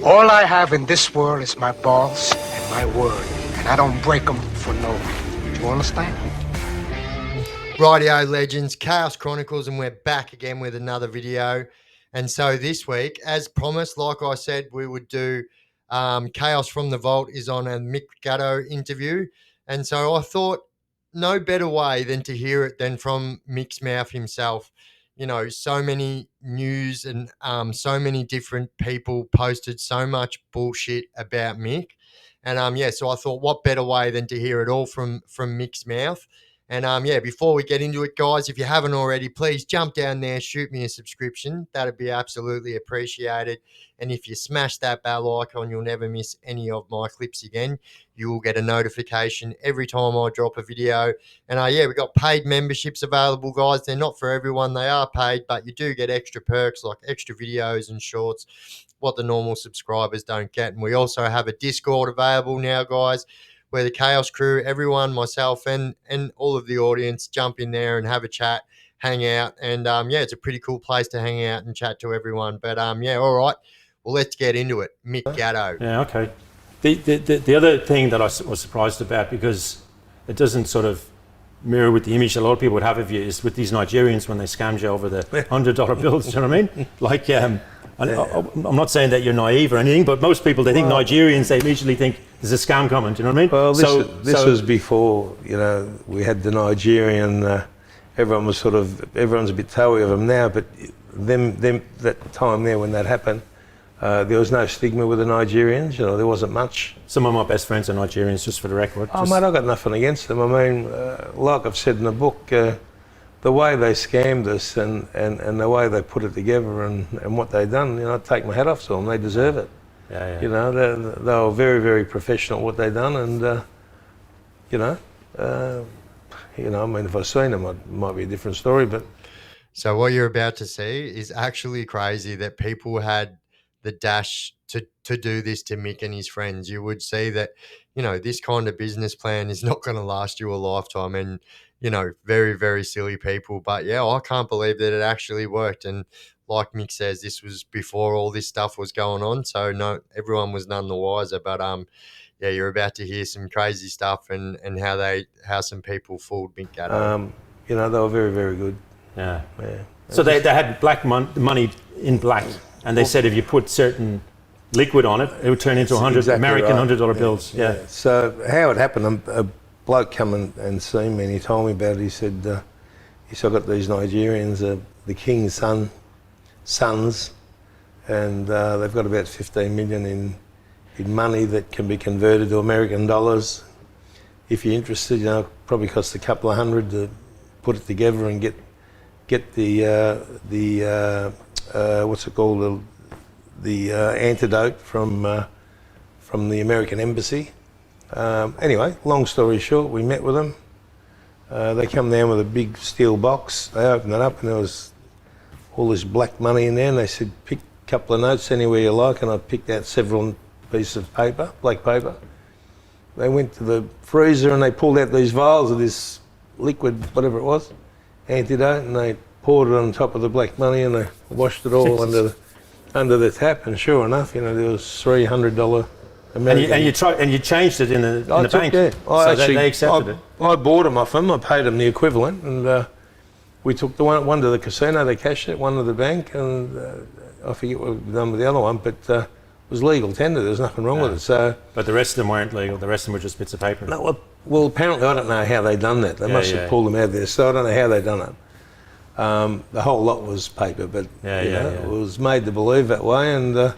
All I have in this world is my balls and my word, and I don't break them for no one. Do you understand? Rightio legends, Chaos Chronicles, and we're back again with another video. And so this week, as promised, like I said, we would do Chaos from the Vault is on a Mick Gatto interview. And so I thought no better way than to hear it than from Mick's mouth himself. You know, so many news and so many different people posted so much bullshit about Mick. And yeah, so I thought what better way than to hear it all from Mick's mouth. And yeah, before we get into it, guys, if you haven't already, please jump down there, shoot me a subscription. That'd be absolutely appreciated. And if you smash that bell icon, you'll never miss any of my clips again. You will get a notification every time I drop a video. And yeah, we've got paid memberships available, guys. They're not for everyone. They are paid, but you do get extra perks like extra videos and shorts, what the normal subscribers don't get. And we also have a Discord available now, guys, where the Chaos crew, everyone, myself, and all of the audience jump in there and have a chat, hang out. And yeah, it's a pretty cool place to hang out and chat to everyone. But yeah, all right. Well, let's get into it. Mick Gatto. Yeah, okay. The other thing that I was surprised about, because it doesn't sort of mirror with the image a lot of people would have of you, is with these Nigerians when they scammed you over the $100 bills. Do you know what I mean? Like, I'm not saying that you're naive or anything, but most people, they think Nigerians, they immediately think there's a scam coming. Do you know what I mean? Well, this was before, you know, we had the Nigerian. Everyone was everyone's a bit toey of them now, but them that time there when that happened, there was no stigma with the Nigerians. You know, there wasn't much. Some of my best friends are Nigerians, just for the record. Oh, mate, I've got nothing against them. I mean, like I've said in the book, the way they scammed us and the way they put it together and what they done, you know, I take my hat off to them. They deserve it. Yeah. You know, they were very, very professional at what they done, and you know, I mean, if I seen them, it might be a different story. But so what you're about to see is actually crazy that people had the dash to do this to Mick and his friends. You would see that, you know, this kind of business plan is not going to last you a lifetime, and you know, very, very silly people. But yeah, I can't believe that it actually worked. And like Mick says, this was before all this stuff was going on, so no, everyone was none the wiser. But yeah, you're about to hear some crazy stuff and how some people fooled Mick Gatto. you know, they were very, very good. Yeah. So they had black money in black, and they said if you put certain liquid on it, it would turn into American $100 bills. Yeah. So how it happened, a bloke come and see me, and he told me about it. He said, I got these Nigerians, the king's sons, and they've got about 15 million in money that can be converted to American dollars. If you're interested, you know, it probably costs a couple of $100 to put it together and get the what's it called, the antidote from the American embassy. Anyway, long story short, we met with them. They come down with a big steel box. They opened it up and there was all this black money in there, and they said, pick a couple of notes anywhere you like, and I picked out several pieces of paper, black paper. They went to the freezer and they pulled out these vials of this liquid, whatever it was, antidote, and they poured it on top of the black money and they washed it all under the tap, and sure enough, you know, there was $300 American. And you changed it in the bank. Yeah, so they accepted it. I bought them off them. I paid them the equivalent, and we took the one to the casino. They cashed it, one to the bank, and I forget what we've done with the other one, but it was legal tender. There was nothing wrong with it. So, but the rest of them weren't legal. The rest of them were just bits of paper. No, well, apparently I don't know how they done that. They must have pulled them out of there. So I don't know how they done it. The whole lot was paper, but it was made to believe that way. And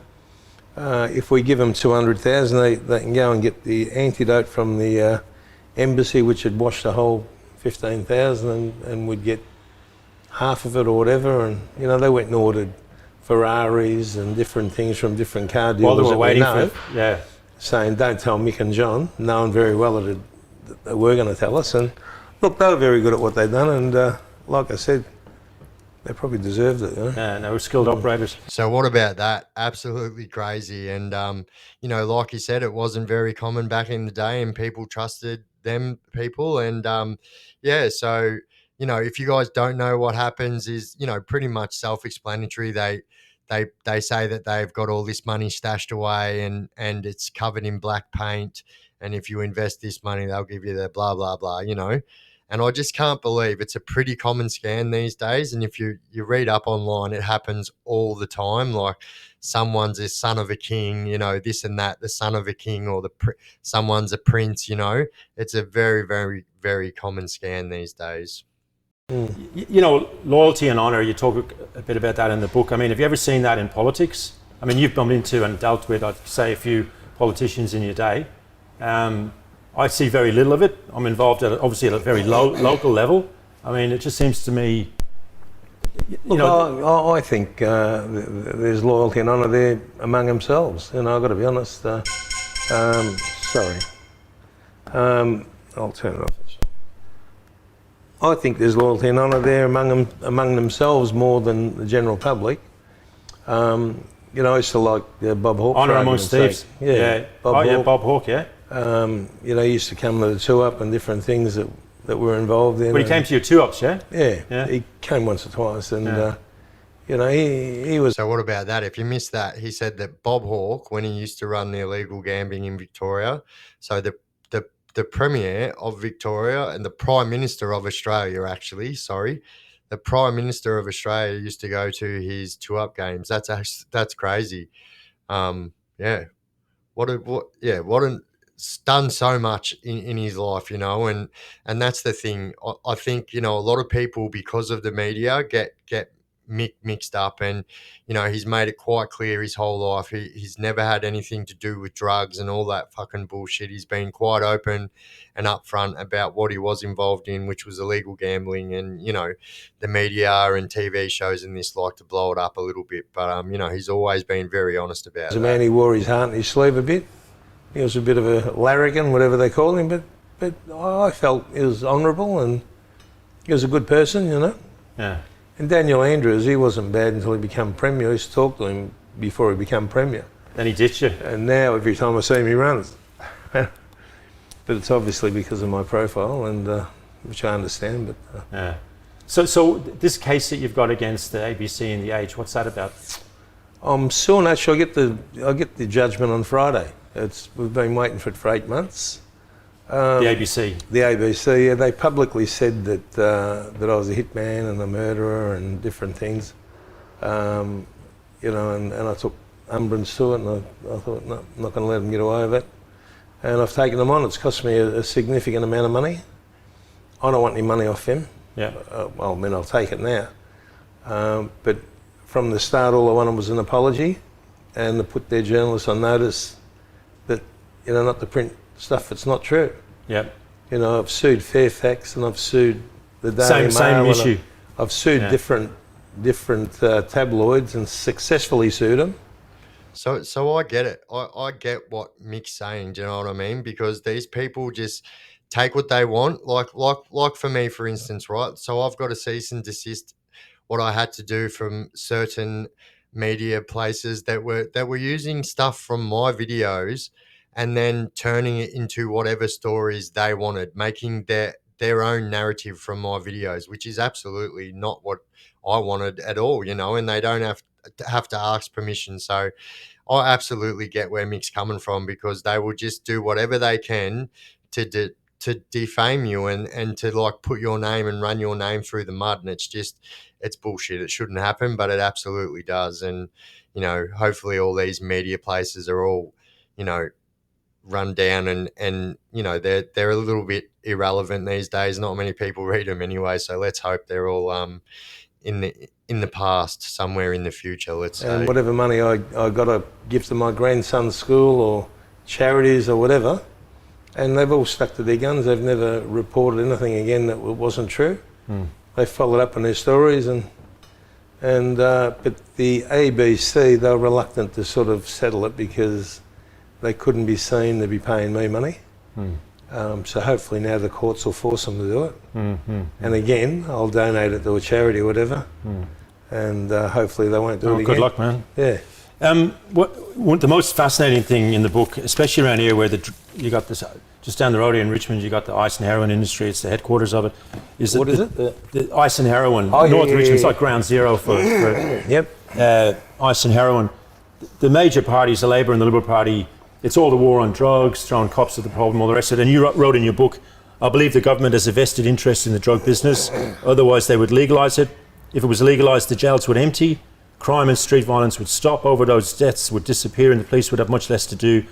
if we give them 200,000, they can go and get the antidote from the embassy, which had washed the whole 15,000, and we'd get half of it or whatever. And you know, they went and ordered Ferraris and different things from different car dealers. While they were waiting for it, saying, "Don't tell Mick and John," knowing very well that they were going to tell us. And look, they were very good at what they'd done, and like I said, they probably deserved it. You know? Yeah, they were skilled operators. So what about that? Absolutely crazy. And, you know, like you said, it wasn't very common back in the day, and people trusted them people. And, yeah, so, you know, if you guys don't know what happens is, you know, pretty much self-explanatory. They they say that they've got all this money stashed away and it's covered in black paint, and if you invest this money, they'll give you the blah blah blah, you know. And I just can't believe it's a pretty common scam these days. And if you read up online, it happens all the time. Like someone's a son of a king, you know, this and that, the son of a king, or someone's a prince, you know. It's a very, very, very common scam these days. You know, loyalty and honor, you talk a bit about that in the book. I mean, have you ever seen that in politics? I mean, you've bumped into and dealt with, I'd say, a few politicians in your day. I see very little of it. I'm involved obviously at a very local level. I mean, it just seems to me, you know. I think there's loyalty and honour there among themselves. You know, I've got to be honest. Sorry. I'll turn it off. I think there's loyalty and honour there among themselves more than the general public. You know, I used to like Bob Hawke. Honour amongst thieves. Yeah. Bob Hawke, yeah. You know, he used to come to the two-up and different things that were involved in. But he came to your two-ups, yeah? Yeah, he came once or twice, and you know, he was. So what about that? If you missed that, he said that Bob Hawke, when he used to run the illegal gambling in Victoria, so the Premier of Victoria and the Prime Minister of Australia, the Prime Minister of Australia used to go to his two-up games. That's crazy. Yeah. Done so much in his life, you know, and that's the thing. I think, you know, a lot of people, because of the media, get mixed up, and, you know, he's made it quite clear his whole life he's never had anything to do with drugs and all that fucking bullshit. He's been quite open and upfront about what he was involved in, which was illegal gambling, and, you know, the media and TV shows and this like to blow it up a little bit, but you know, he's always been very honest about it. As a man, he wore his heart on his sleeve a bit. He was a bit of a larrikin, whatever they call him, but I felt he was honourable and he was a good person, you know. Yeah. And Daniel Andrews, he wasn't bad until he became Premier. I used to talk to him before he became Premier. Then he ditched you. And now every time I see him, he runs. But it's obviously because of my profile, and which I understand. But yeah. So this case that you've got against the ABC and the Age, what's that about? I'm still not sure. I get the judgment on Friday. We've been waiting for it for 8 months. The ABC. The ABC, yeah, they publicly said that I was a hitman and a murderer and different things. You know, and I took umbrage to it, and I thought, no, I'm not going to let them get away with it. And I've taken them on. It's cost me a significant amount of money. I don't want any money off them. Yeah. Well, I mean, I'll take it now. But from the start, all I wanted was an apology, and to put their journalists on notice that, you know, not to print stuff that's not true. Yep. You know, I've sued Fairfax and I've sued the Daily Mail. Same issue. I've sued different tabloids and successfully sued them. So I get it. I get what Mick's saying. Do you know what I mean? Because these people just take what they want. Like for me, for instance, right? So I've got a cease and desist. What I had to do from certain media places that were using stuff from my videos and then turning it into whatever stories they wanted, making their own narrative from my videos, which is absolutely not what I wanted at all, you know, and they don't have to ask permission. So I absolutely get where Mick's coming from, because they will just do whatever they can to defame you and to like put your name and run your name through the mud. And it's bullshit. It shouldn't happen, but it absolutely does. And, you know, hopefully all these media places are all, you know, run down and you know, they're a little bit irrelevant these days. Not many people read them anyway, so let's hope they're all in the past, somewhere in the future, let's say. And whatever money I got to give to my grandson's school or charities or whatever, and they've all stuck to their guns. They've never reported anything again that wasn't true. They followed up on their stories, but the ABC, they were reluctant to sort of settle it because they couldn't be seen to be paying me money. So hopefully now the courts will force them to do it. And again, I'll donate it to a charity or whatever, and hopefully they won't do it again. Good luck, man. Yeah. What the most fascinating thing in the book, especially around here where you got this, just down the road here in Richmond, you got the ice and heroin industry. It's the headquarters of it. The ice and heroin, North Richmond. It's like ground zero for Yep. ice and heroin, the major parties, the Labour and the Liberal Party, it's all the war on drugs, throwing cops at the problem, all the rest of it. And you wrote in your book, I believe the government has a vested interest in the drug business, otherwise they would legalise it. If it was legalised, the jails would empty, crime and street violence would stop, overdose deaths would disappear, and the police would have much less to do.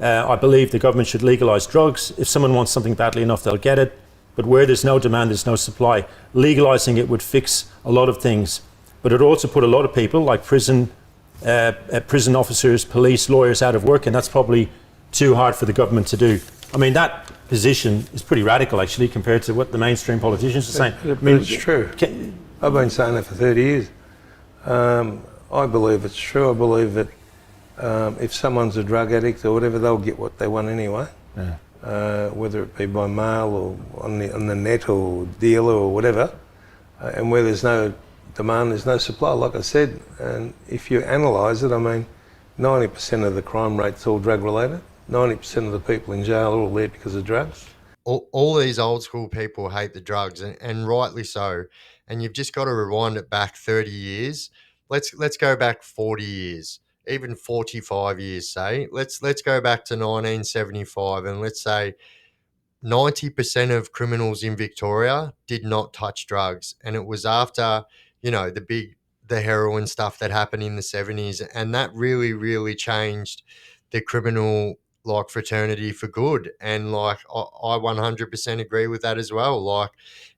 I believe the government should legalise drugs. If someone wants something badly enough, they'll get it. But where there's no demand, there's no supply. Legalising it would fix a lot of things. But it would also put a lot of people, like prison officers, police, lawyers, out of work, and that's probably too hard for the government to do. I mean, that position is pretty radical, actually, compared to what the mainstream politicians are saying. I mean, it's true. I've been saying that for 30 years. I believe it's true. I believe that if someone's a drug addict or whatever, they'll get what they want anyway. Yeah. Whether it be by mail or on the net or dealer or whatever. And where there's no demand, there's no supply, like I said. And if you analyse it, I mean, 90% of the crime rate's all drug related. 90% of the people in jail are all there because of drugs. All these old school people hate the drugs, and rightly so. And you've just got to rewind it back 30 years. Let's go back 40 years, even 45 years, say. Let's go back to 1975, and let's say 90% of criminals in Victoria did not touch drugs. And it was after, you know, the heroin stuff that happened in the 70s. And that really, really changed the criminal fraternity for good. And I 100% agree with that as well. Like,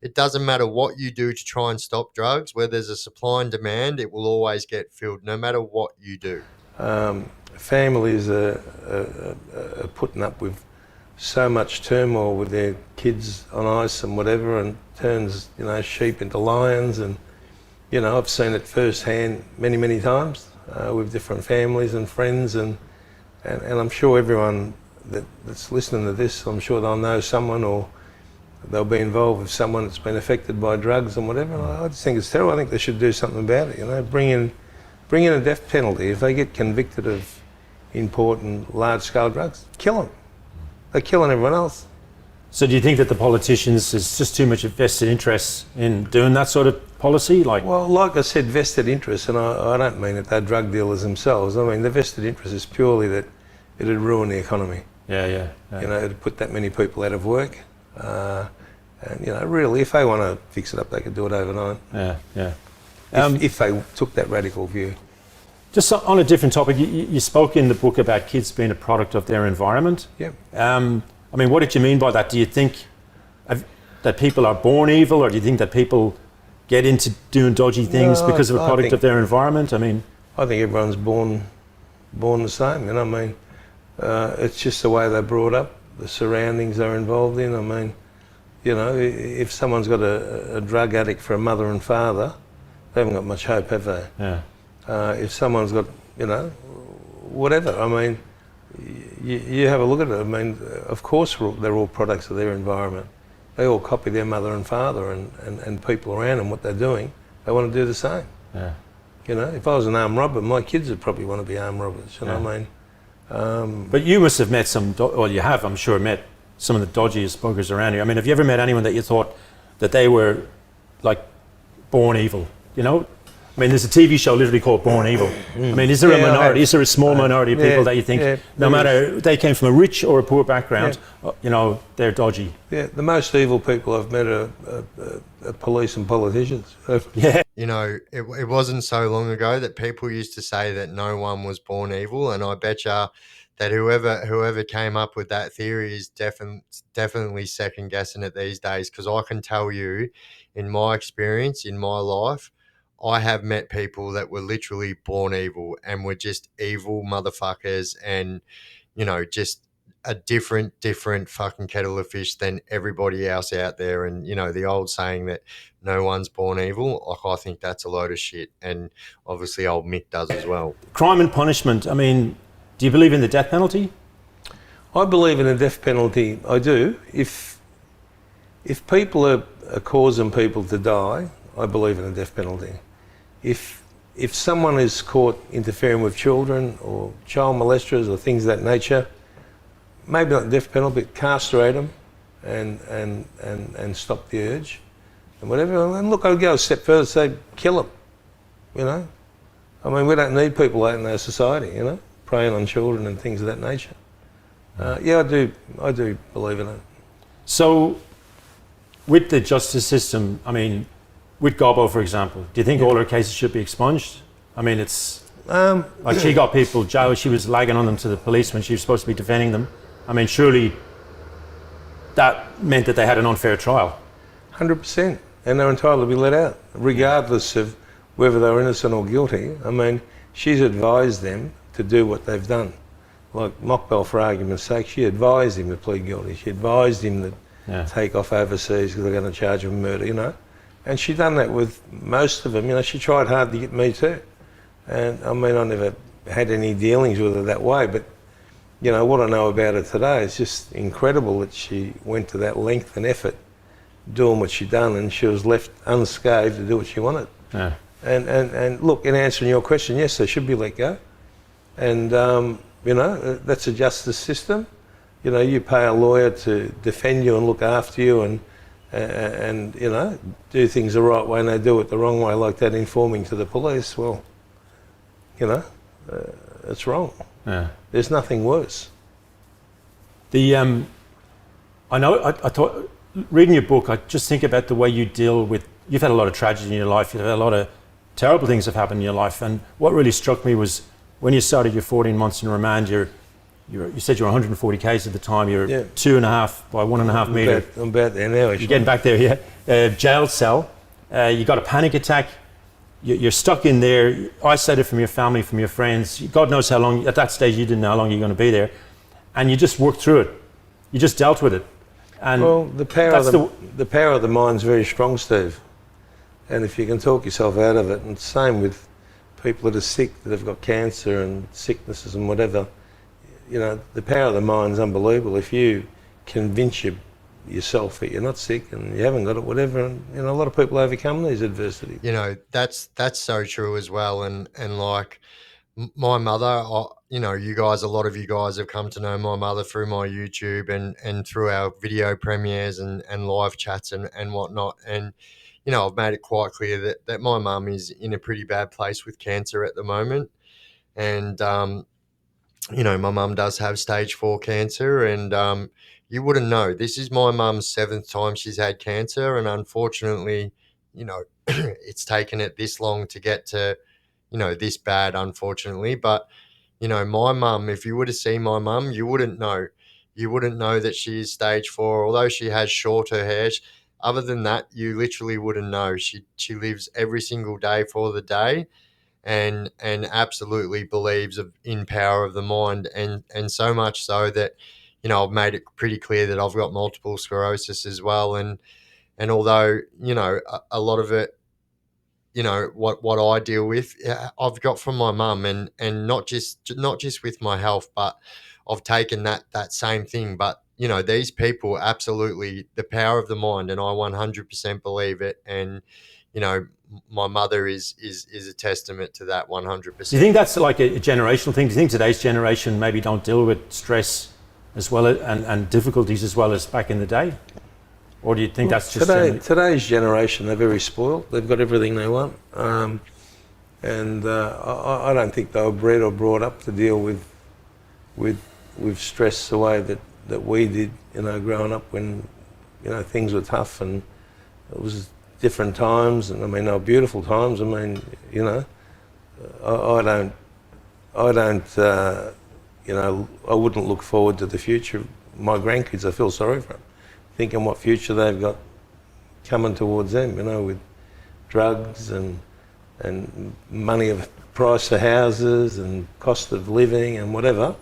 it doesn't matter what you do to try and stop drugs. Where there's a supply and demand, it will always get filled, no matter what you do. Families are putting up with so much turmoil with their kids on ice and whatever, and turns, you know, sheep into lions. And, you know, I've seen it firsthand many, many times with different families and friends, and I'm sure everyone that's listening to this, I'm sure they'll know someone, or they'll be involved with someone that's been affected by drugs and whatever. And I just think it's terrible. I think they should do something about it, you know, bring in a death penalty. If they get convicted of important large-scale drugs, kill them. They're killing everyone else. So do you think that the politicians, there's just too much vested interest in doing that sort of policy? Well, like I said, vested interest, and I don't mean that they're drug dealers themselves. I mean, the vested interest is purely that it'd ruin the economy. Yeah. You know, it'd put that many people out of work. And, you know, really, if they want to fix it up, they could do it overnight. Yeah. If they took that radical view. Just on a different topic, you spoke in the book about kids being a product of their environment. Yeah. I mean, what did you mean by that? Do you think that people are born evil, or do you think that people get into doing dodgy things because of a product of their environment? I mean, I think everyone's born the same. You know, I mean, it's just the way they're brought up, the surroundings they're involved in. I mean, you know, if someone's got a drug addict for a mother and father, they haven't got much hope, have they? Yeah. If someone's got, you know, whatever, I mean, you have a look at it. I mean, of course they're all products of their environment. They all copy their mother and father and people around them, what they're doing. They want to do the same. Yeah. You know, if I was an armed robber, my kids would probably want to be armed robbers, you know what I mean? But you must have met you have, I'm sure, met some of the dodgiest buggers around here. I mean, have you ever met anyone that you thought that they were, like, born evil, you know? I mean, there's a TV show literally called Born Evil. I mean, is there a minority, is there a small minority of people that you think, no matter they came from a rich or a poor background, you know, they're dodgy? Yeah, the most evil people I've met are police and politicians. Yeah. You know, it wasn't so long ago that people used to say that no one was born evil, and I bet you that whoever came up with that theory is definitely second guessing it these days, because I can tell you, in my experience, in my life, I have met people that were literally born evil and were just evil motherfuckers, and, you know, just a different fucking kettle of fish than everybody else out there. And, you know, the old saying that no one's born evil, like, I think that's a load of shit. And obviously old Mick does as well. Crime and punishment. I mean, do you believe in the death penalty? I believe in a death penalty. I do. If people are causing people to die, I believe in a death penalty. If someone is caught interfering with children or child molesters or things of that nature, maybe not death penalty, but castrate them and stop the urge and whatever. And look, I'd go a step further, say kill them. You know, I mean, we don't need people like in our society, you know, preying on children and things of that nature. Yeah, I do believe in it. So, with the justice system, I mean, with Gobbo, for example, do you think all her cases should be expunged? I mean, it's like she got people jailed. She was lagging on them to the police when she was supposed to be defending them. I mean, surely that meant that they had an unfair trial. 100%, and they're entitled to be let out, regardless of whether they're innocent or guilty. I mean, she's advised them to do what they've done. Like Mockbell, for argument's sake, she advised him to plead guilty. She advised him to take off overseas because they're going to charge him with murder, you know. And she done that with most of them. You know, she tried hard to get me too. And I mean, I never had any dealings with her that way, but you know, what I know about her today is just incredible that she went to that length and effort doing what she done, and she was left unscathed to do what she wanted. Yeah. And look, in answering your question, yes, they should be let go. And you know, that's a justice system. You know, you pay a lawyer to defend you and look after you, and you know, do things the right way, and they do it the wrong way like that, informing to the police. Well, you know, it's wrong. Yeah. There's nothing worse. I know. I thought, reading your book, I just think about the way you deal with. You've had a lot of tragedy in your life. You've had a lot of terrible things have happened in your life, and what really struck me was when you started your 14 months in remand. You said you were 140 k's at the time. You're 2.5 by 1.5 metre. I'm about there now. You're getting back there, yeah. Jail cell. You got a panic attack. You're stuck in there, isolated from your family, from your friends. God knows how long. At that stage, you didn't know how long you're going to be there, and you just worked through it. You just dealt with it. And well, the power of the mind's very strong, Steve. And if you can talk yourself out of it, and same with people that are sick, that have got cancer and sicknesses and whatever, you know, the power of the mind's unbelievable. If you convince yourself that you're not sick and you haven't got it, whatever, and you know, a lot of people overcome these adversities. You know, that's so true as well. And like my mother, you know, a lot of you guys have come to know my mother through my YouTube and through our video premieres and live chats and whatnot. And you know, I've made it quite clear that my mum is in a pretty bad place with cancer at the moment. And, you know, my mum does have stage 4 cancer, and you wouldn't know. This is my mum's 7th time she's had cancer. And unfortunately, you know, it's taken it this long to get to, you know, this bad, unfortunately. But, you know, my mum, if you were to see my mum, you wouldn't know. You wouldn't know that she is stage 4, although she has shorter hair. Other than that, you literally wouldn't know. She lives every single day for the day, and absolutely believes in power of the mind, and so much so that, you know, I've made it pretty clear that I've got multiple sclerosis as well, and although, you know, a lot of it, you know, what I deal with, I've got from my mum, and not just with my health, but I've taken that same thing. But you know, these people, absolutely the power of the mind, and I 100% believe it. And you know, my mother is a testament to that 100%. Do you think that's like a generational thing? Do you think today's generation maybe don't deal with stress as well and difficulties as well as back in the day? Or do you think that's just today's generation? They're very spoiled. They've got everything they want, and I don't think they were bred or brought up to deal with stress the way that we did. You know, growing up when, you know, things were tough and it was different times, and I mean, they were beautiful times. I mean, you know, I don't, you know, I wouldn't look forward to the future. My grandkids, I feel sorry for them, thinking what future they've got coming towards them, you know, with drugs and money of price of houses and cost of living and whatever.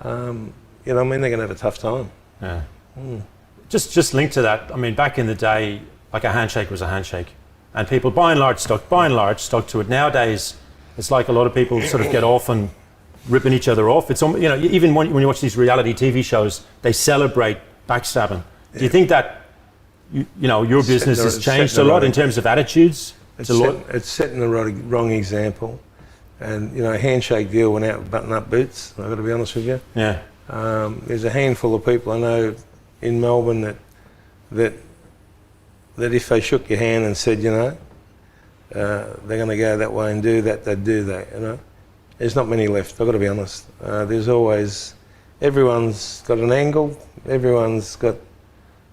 You know, I mean, they're going to have a tough time. Yeah. Just linked to that, I mean, back in the day, like a handshake was a handshake, and people by and large stuck to it. Nowadays, it's like a lot of people sort of get off and ripping each other off. It's, you know, even when you watch these reality TV shows, they celebrate backstabbing. Do you think that, you know, your business has changed a lot in terms of attitudes? It's setting the wrong example. And, you know, a handshake deal went out with button-up boots, I've got to be honest with you. Yeah. There's a handful of people I know in Melbourne that if they shook your hand and said, you know, they're going to go that way and do that, they do that, you know. There's not many left, I've got to be honest. There's always, everyone's got an angle, everyone's got,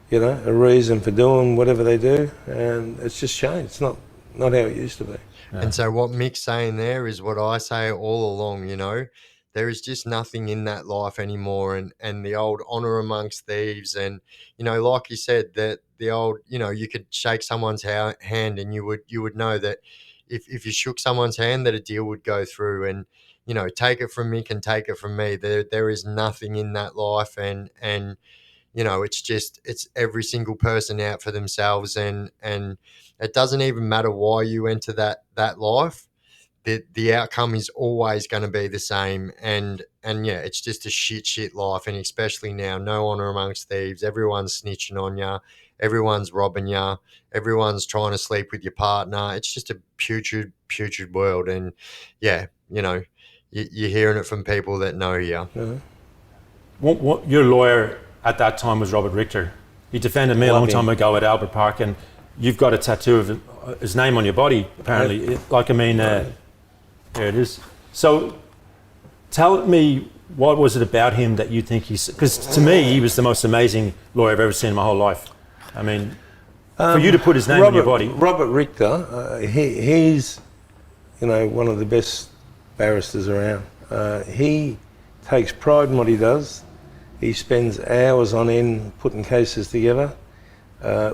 you know, a reason for doing whatever they do, and it's just changed. It's not how it used to be. Yeah. And so what Mick's saying there is what I say all along, you know. There is just nothing in that life anymore, and the old honour amongst thieves, and, you know, like you said, that the old, you know, you could shake someone's hand and you would know that if you shook someone's hand that a deal would go through. And, you know, take it from Mick and take it from me, there is nothing in that life, and you know, it's every single person out for themselves, and it doesn't even matter why you enter that life. The outcome is always going to be the same, and yeah, it's just a shit life. And especially now, no honour amongst thieves. Everyone's snitching on you, everyone's robbing you, everyone's trying to sleep with your partner. It's just a putrid world. And yeah, you know, you're hearing it from people that know you. Mm-hmm. What your lawyer at that time was Robert Richter. He defended me a long time ago at Albert Park, and you've got a tattoo of his name on your body, apparently. Like, I mean, there it is. So tell me, what was it about him that you think he's... Because to me, he was the most amazing lawyer I've ever seen in my whole life. I mean, for you to put his name on your body... Robert Richter, he's, you know, one of the best barristers around. He takes pride in what he does. He spends hours on end putting cases together.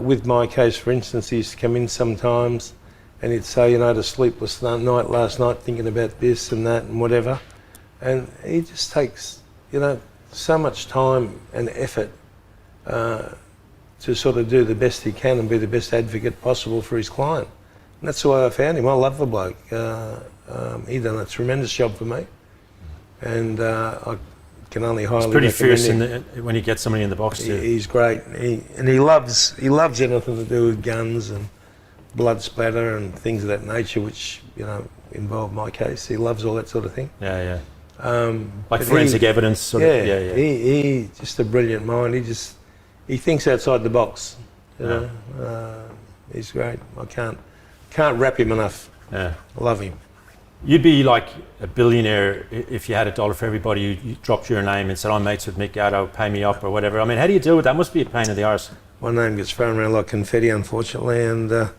With my case, for instance, he used to come in sometimes and he'd say, you know, I had a sleepless night last night thinking about this and that and whatever. And he just takes, you know, so much time and effort to sort of do the best he can and be the best advocate possible for his client. And that's the way I found him. I love the bloke. He done a tremendous job for me. And I can only highly recommend him. It's pretty fierce when you get somebody in the box too. He's great. He loves anything to do with guns and blood splatter and things of that nature, which, you know, involve my case. He loves all that sort of thing. Yeah, yeah. Like forensic evidence sort of. Yeah. He just a brilliant mind. He thinks outside the box. You know, he's great. I can't wrap him enough. Yeah, I love him. You'd be like a billionaire if you had $1 for everybody you dropped your name and said, I'm mates with Mick Gatto, pay me up or whatever. I mean, how do you deal with that? Must be a pain in the arse. My name gets thrown around like confetti, unfortunately, and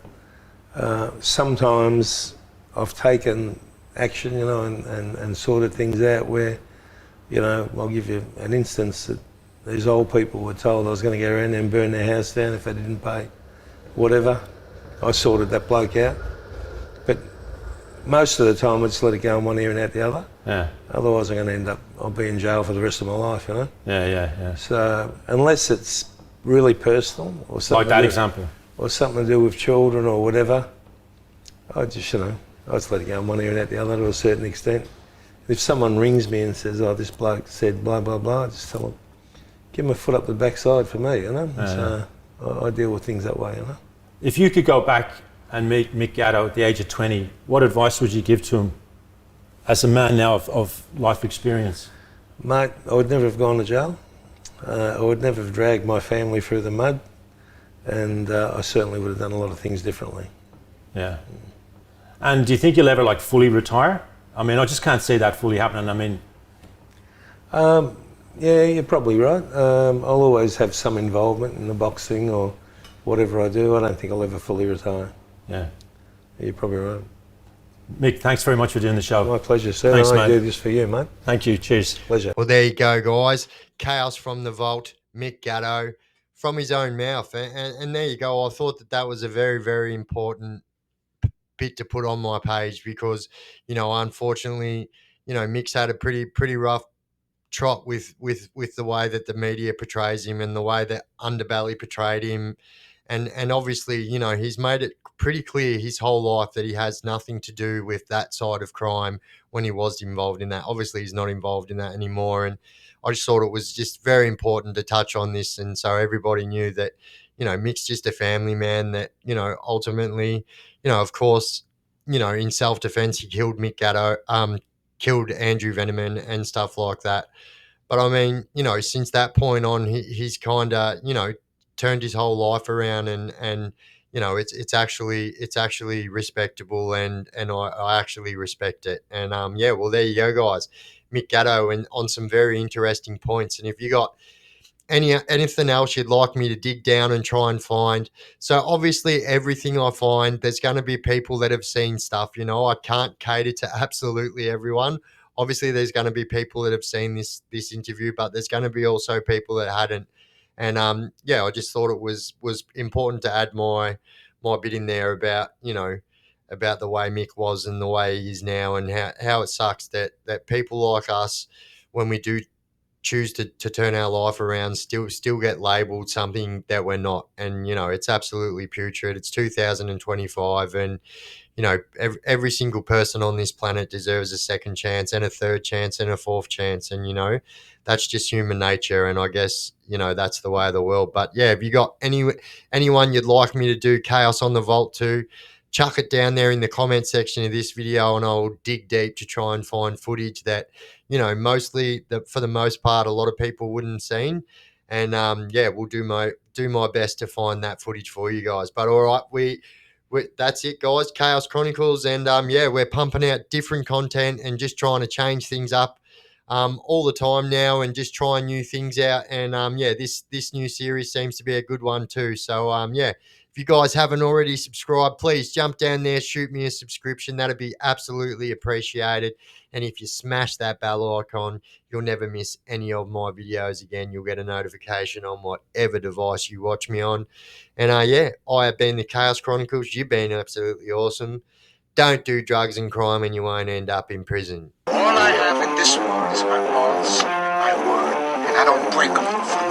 sometimes I've taken action, you know, and sorted things out where, you know, I'll give you an instance that these old people were told I was going to go around there and burn their house down if they didn't pay whatever. I sorted that bloke out. But most of the time I just let it go in one ear and out the other. Yeah. Otherwise I'm going to I'll be in jail for the rest of my life, you know? Yeah. So unless it's really personal or something like that example. Or something to do with children or whatever, I just, you know, I just let it go in one ear and out the other to a certain extent. If someone rings me and says, oh, this bloke said blah, blah, blah, I just tell them, give them a foot up the backside for me, you know? So I deal with things that way, you know? If you could go back and meet Mick Gatto at the age of 20, what advice would you give to him as a man now of life experience? Mate, I would never have gone to jail. I would never have dragged my family through the mud, and I certainly would have done a lot of things differently. Yeah. And do you think you'll ever like fully retire? I mean, I just can't see that fully happening. I mean... yeah, you're probably right. I'll always have some involvement in the boxing or whatever I do. I don't think I'll ever fully retire. Yeah. You're probably right. Mick, thanks very much for doing the show. My pleasure, sir. Thanks, I mate. do this for you, mate. Thank you. Cheers. Pleasure. Well, there you go, guys. Chaos from the Vault, Mick Gatto, from his own mouth. And there you go. I thought that was a very, very important bit to put on my page because, you know, unfortunately, you know, Mick's had a pretty rough trot with the way that the media portrays him and the way that Underbelly portrayed him. And obviously, you know, he's made it pretty clear his whole life that he has nothing to do with that side of crime when he was involved in that. Obviously, he's not involved in that anymore. And I just thought it was just very important to touch on this. And so everybody knew that, you know, Mick's just a family man that, you know, ultimately, you know, of course, you know, in self-defense, he killed Mick Gatto, killed Andrew Veneman and stuff like that. But I mean, you know, since that point on, he's kind of, you know, turned his whole life around and, you know, it's actually respectable, and I actually respect it. And yeah, well, there you go, guys. Mick Gatto, and on some very interesting points. And if you got anything else you'd like me to dig down and try and find, so obviously everything I find, there's going to be people that have seen stuff. You know, I can't cater to absolutely everyone. Obviously, there's going to be people that have seen this interview, but there's going to be also people that hadn't. And yeah, I just thought it was important to add my bit in there about, you know, about the way Mick was and the way he is now, and how it sucks that people like us, when we do choose to turn our life around, still get labeled something that we're not. And, you know, it's absolutely putrid. It's 2025, and, you know, every single person on this planet deserves a second chance and a third chance and a fourth chance. And, you know, that's just human nature. And I guess, you know, that's the way of the world. But yeah, if you got anyone you'd like me to do Chaos on the Vault to, chuck it down there in the comment section of this video, and I'll dig deep to try and find footage that, you know, for the most part, a lot of people wouldn't have seen. And yeah, we'll do my best to find that footage for you guys. But all right, we that's it, guys. Chaos Chronicles, and yeah, we're pumping out different content and just trying to change things up all the time now, and just trying new things out. And yeah, this new series seems to be a good one too. So yeah, if you guys haven't already subscribed, please jump down there, shoot me a subscription. That'd be absolutely appreciated. And if you smash that bell icon, you'll never miss any of my videos again. You'll get a notification on whatever device you watch me on. And yeah, I have been the Chaos Chronicles. You've been absolutely awesome. Don't do drugs and crime, and you won't end up in prison. All I have in this world is my balls, my word, and I don't break them for